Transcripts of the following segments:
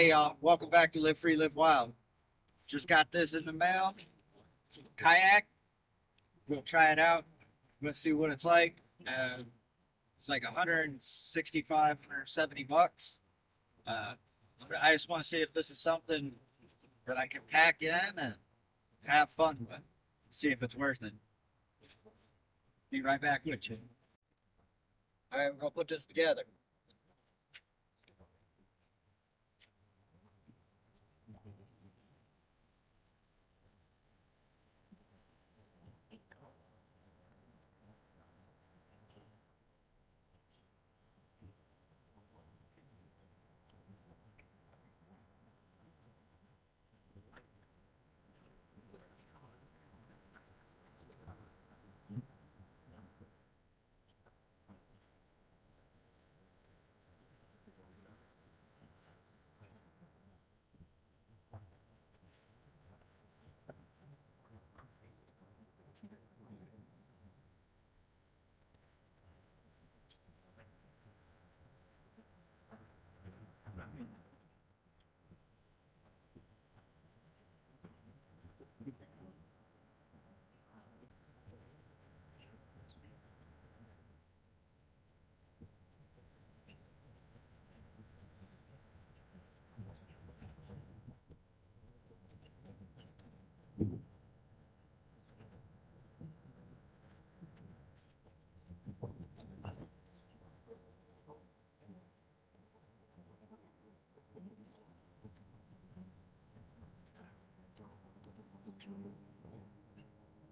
Hey, welcome back to Live Free, Live Wild. Just got this in the mail. Kayak. We'll try it out. We'll see what it's like. It's like 165, 170 bucks. Uh, I just want to see if this is something that I can pack in and have fun with. See if it's worth it. Be right back with you. All right, we're gonna put this together.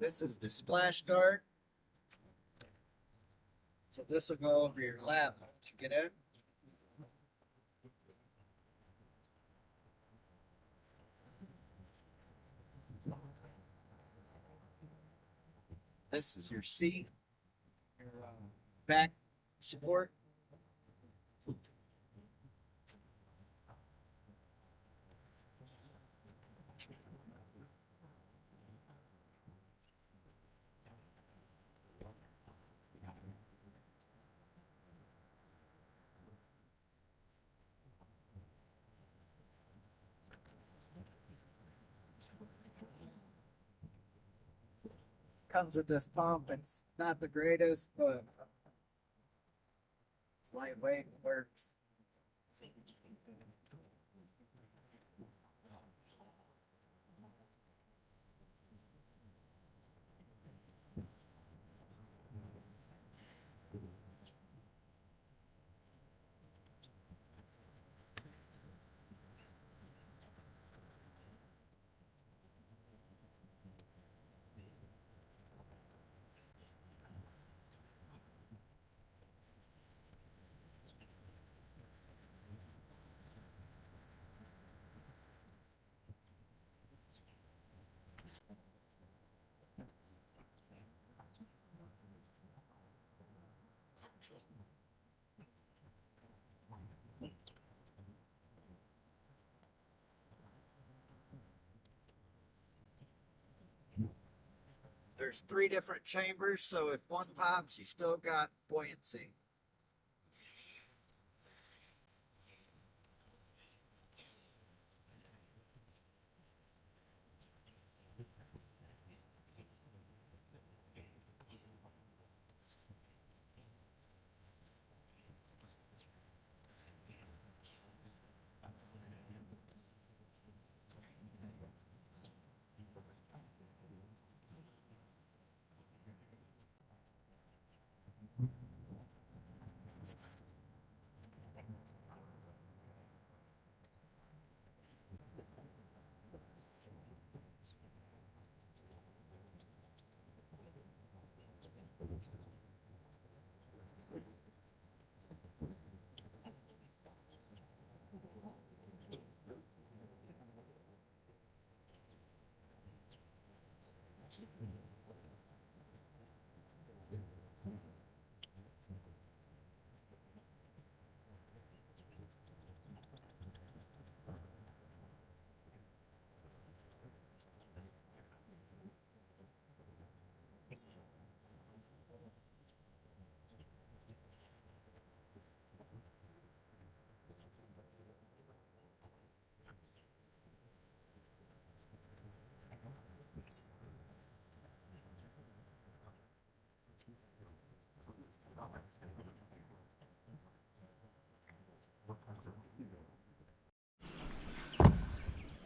This is the splash guard. So this will go over your lap once you get in. This is your seat, your back support. Comes with this pump. It's not the greatest, but it's lightweight and works. There's three different chambers, so if one pops, you still got buoyancy.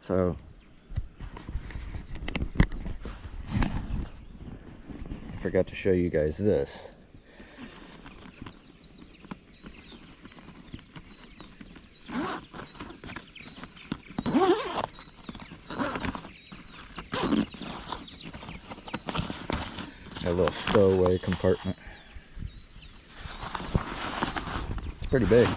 So I forgot to show you guys this. A little stowaway compartment. It's pretty big.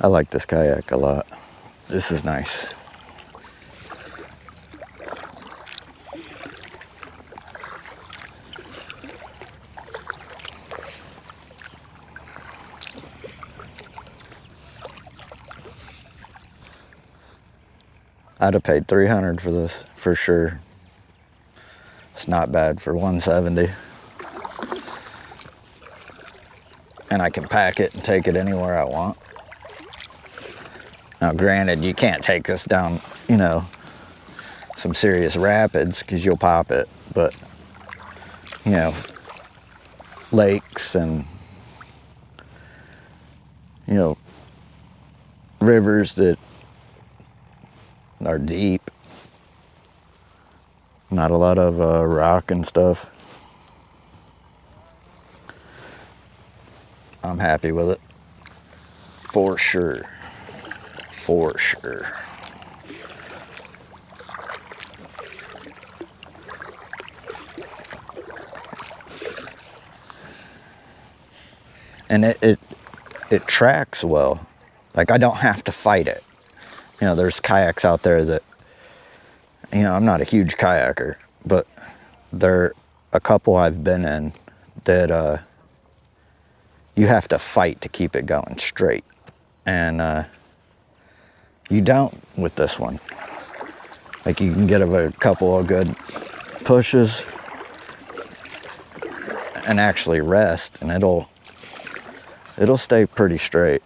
I like this kayak a lot. This is nice. I'd have paid $300 for this for sure. It's not bad for $170. And I can pack it and take it anywhere I want. Now granted, you can't take this down, you know, some serious rapids because you'll pop it, but you know, lakes and, you know, rivers that are deep, not a lot of rock and stuff, I'm happy with it for sure. For sure. And it tracks well. Like, I don't have to fight it. You know, there's kayaks out there that, you know, I'm not a huge kayaker, but there a couple I've been in that you have to fight to keep it going straight. And you don't with this one. Like, you can get a couple of good pushes and actually rest, and it'll stay pretty straight.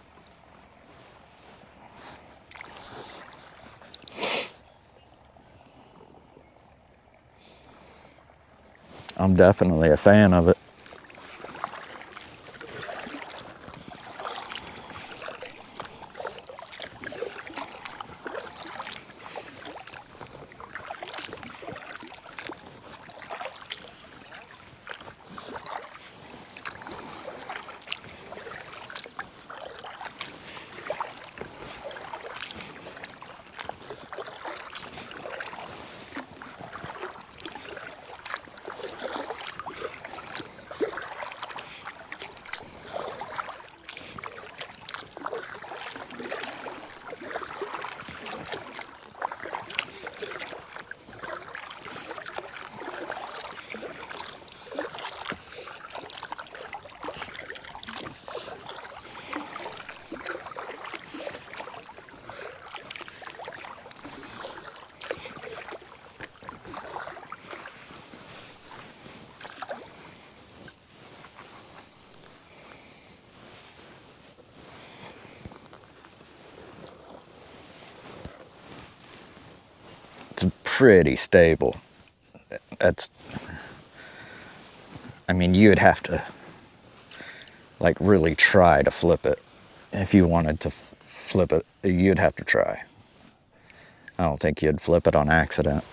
I'm definitely a fan of it. pretty stable. I mean, you'd have to like really try to flip it. If you wanted to flip it, you'd have to try. I don't think you'd flip it on accident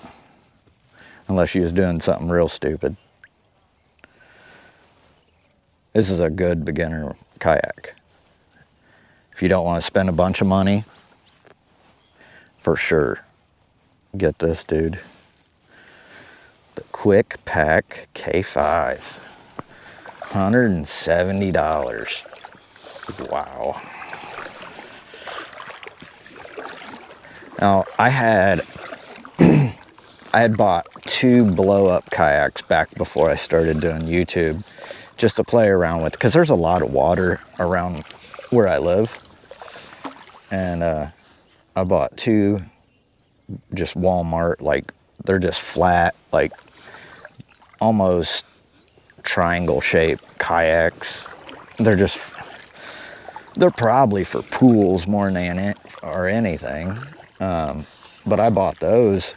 unless you was doing something real stupid. This is a good beginner kayak. If you don't want to spend a bunch of money, for sure, get this, dude. The Quick Pack K5. $170. Wow. Now, I had bought 2 blow-up kayaks back before I started doing YouTube, just to play around with, because there's a lot of water around where I live. And I bought 2 just Walmart, like they're just flat, like almost triangle shaped kayaks. They're probably for pools more than it or anything. But I bought those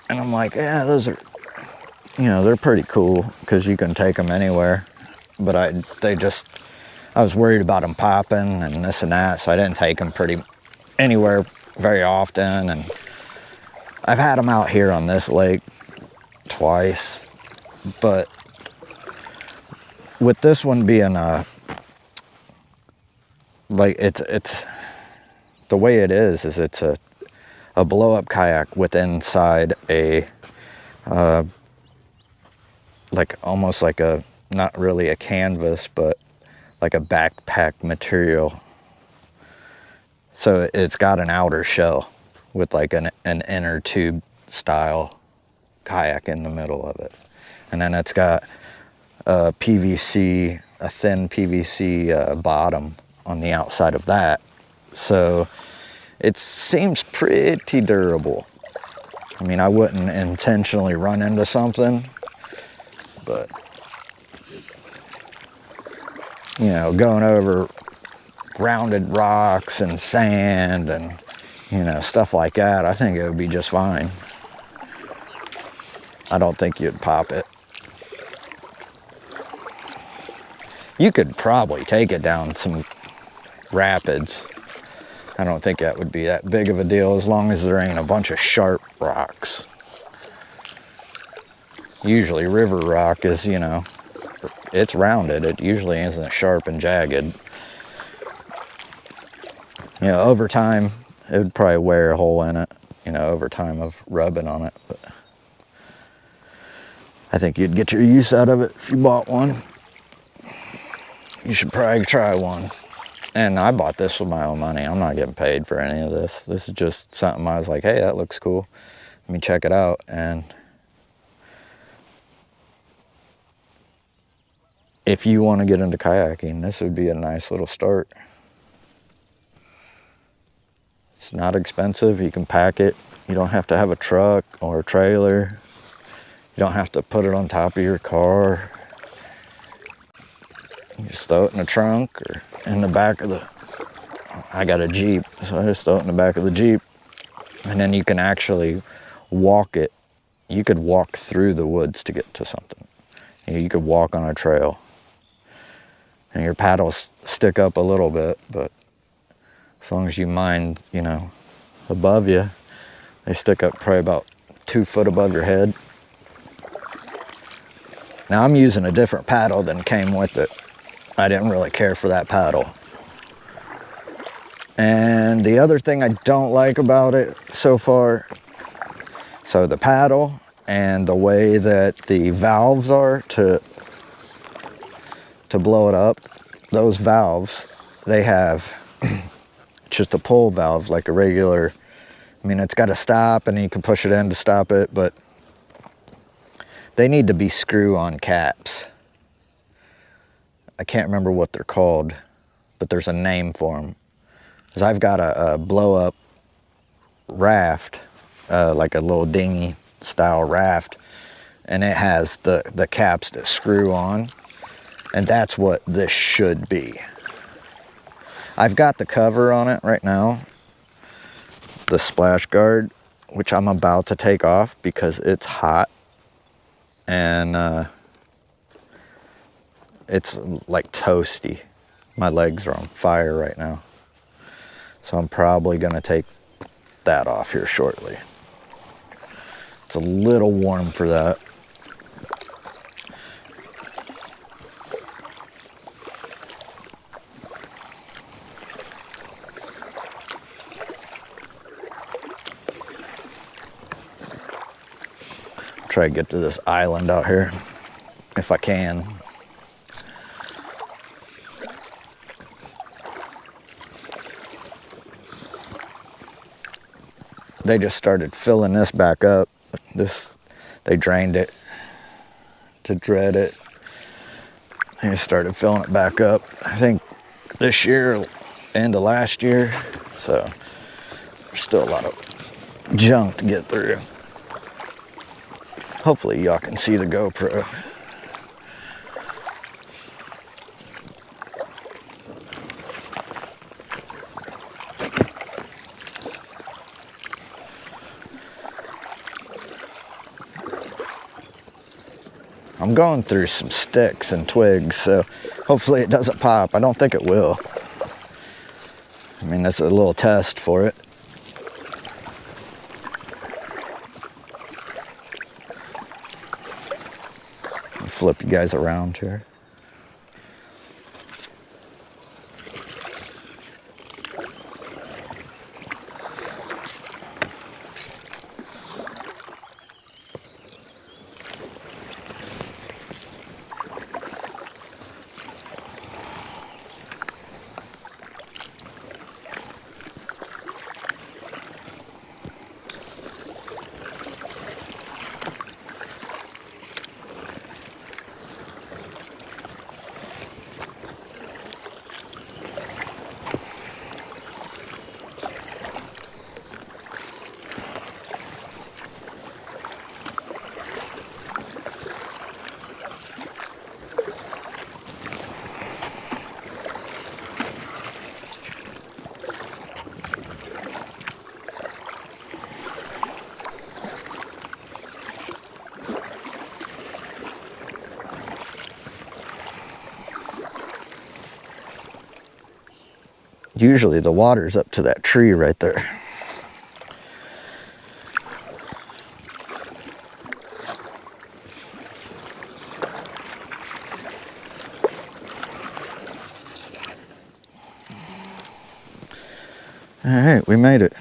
and I'm like, yeah, those are, they're pretty cool because you can take them anywhere. But I was worried about them popping and this and that, so I didn't take them anywhere very often. And I've had them out here on this lake twice, but with this one being like it's the way it is it's a blow-up kayak with inside a like almost like a, not really a canvas, but like a backpack material. So it's got an outer shell with like an inner tube style kayak in the middle of it. And then it's got a thin PVC bottom on the outside of that. So it seems pretty durable. I mean, I wouldn't intentionally run into something, but going over rounded rocks and sand and stuff like that, I think it would be just fine. I don't think you'd pop it. You could probably take it down some rapids. I don't think that would be that big of a deal as long as there ain't a bunch of sharp rocks. Usually river rock is, it's rounded. It usually isn't sharp and jagged. Over time, it would probably wear a hole in it, over time of rubbing on it. But I think you'd get your use out of it if you bought one. You should probably try one. And I bought this with my own money. I'm not getting paid for any of this. This is just something I was like, hey, that looks cool. Let me check it out. And if you want to get into kayaking, this would be a nice little start. It's not expensive. You can pack it. You don't have to have a truck or a trailer. You don't have to put it on top of your car. You just throw it in the trunk or in the back of I got a Jeep, so I just throw it in the back of the Jeep. And then you can actually walk it. You could walk through the woods to get to something. You could walk on a trail. And your paddles stick up a little bit, but as long as you mind, above you, they stick up probably about 2 foot above your head. Now I'm using a different paddle than came with it. I didn't really care for that paddle. And the other thing I don't like about it so far, so the paddle and the way that the valves are to blow it up, those valves, they have just a pull valve like a regular, it's got to stop and you can push it in to stop it, but they need to be screw-on caps. I can't remember what they're called, but there's a name for them. Because I've got a blow-up raft, like a little dinghy style raft, and it has the caps that screw on, and that's what this should be. I've got the cover on it right now, the splash guard, which I'm about to take off because it's hot and it's like toasty. My legs are on fire right now. So I'm probably gonna take that off here shortly. It's a little warm for that. Try to get to this island out here if I can. They just started filling this back up. They drained it to dread it. They started filling it back up, I think this year, end of last year. So there's still a lot of junk to get through. Hopefully y'all can see the GoPro. I'm going through some sticks and twigs, so hopefully it doesn't pop. I don't think it will. I mean, that's a little test for it. I'll flip you guys around here. Usually the water's up to that tree right there. All right, we made it.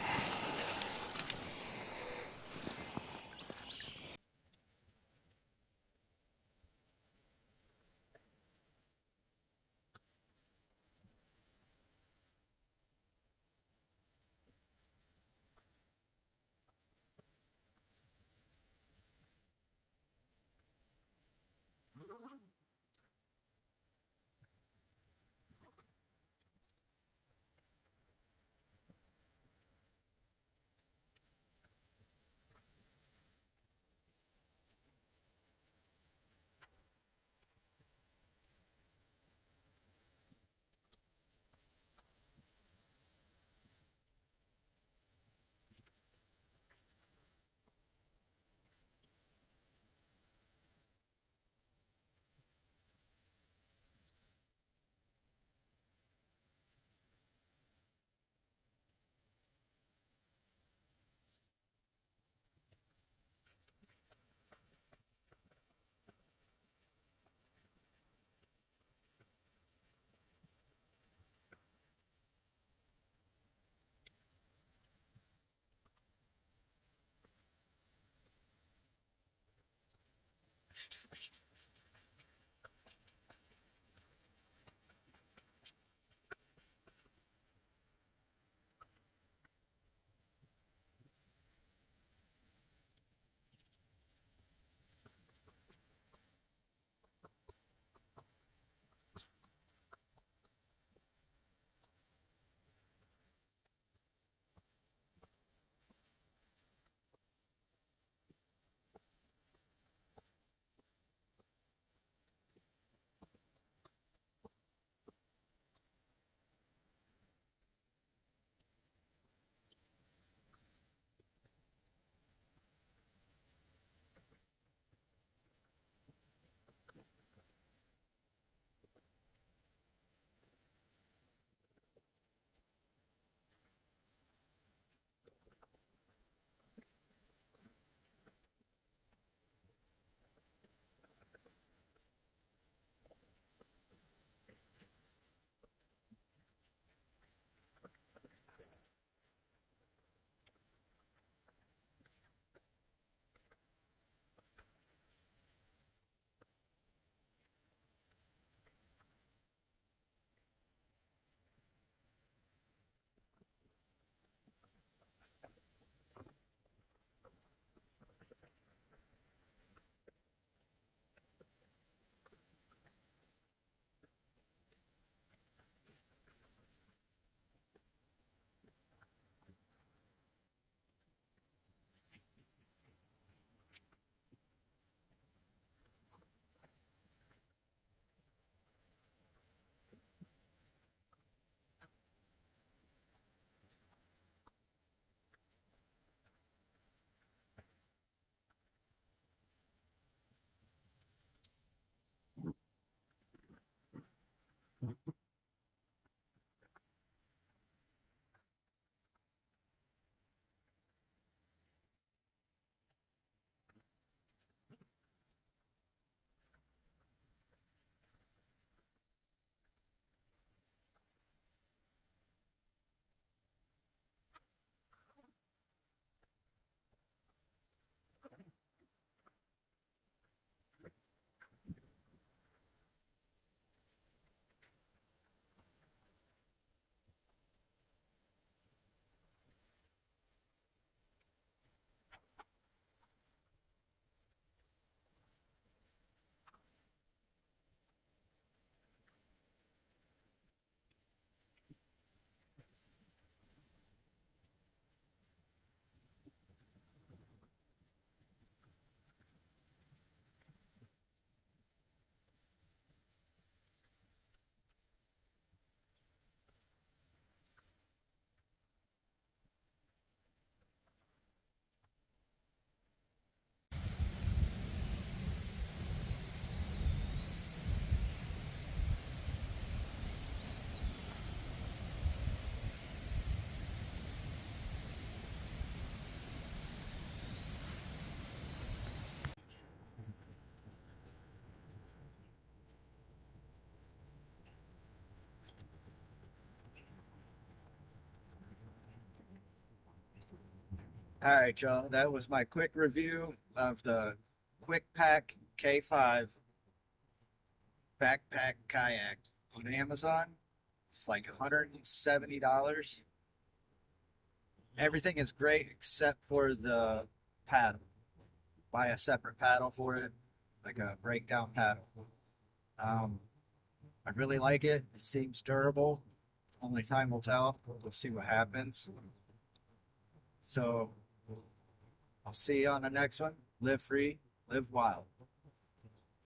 All right, y'all. That was my quick review of the Quick Pack K5 backpack kayak on Amazon. It's like $170. Everything is great except for the paddle. Buy a separate paddle for it, like a breakdown paddle. Um, I really like it. It seems durable. Only time will tell. We'll see what happens. So I'll see you on the next one. Live free, live wild.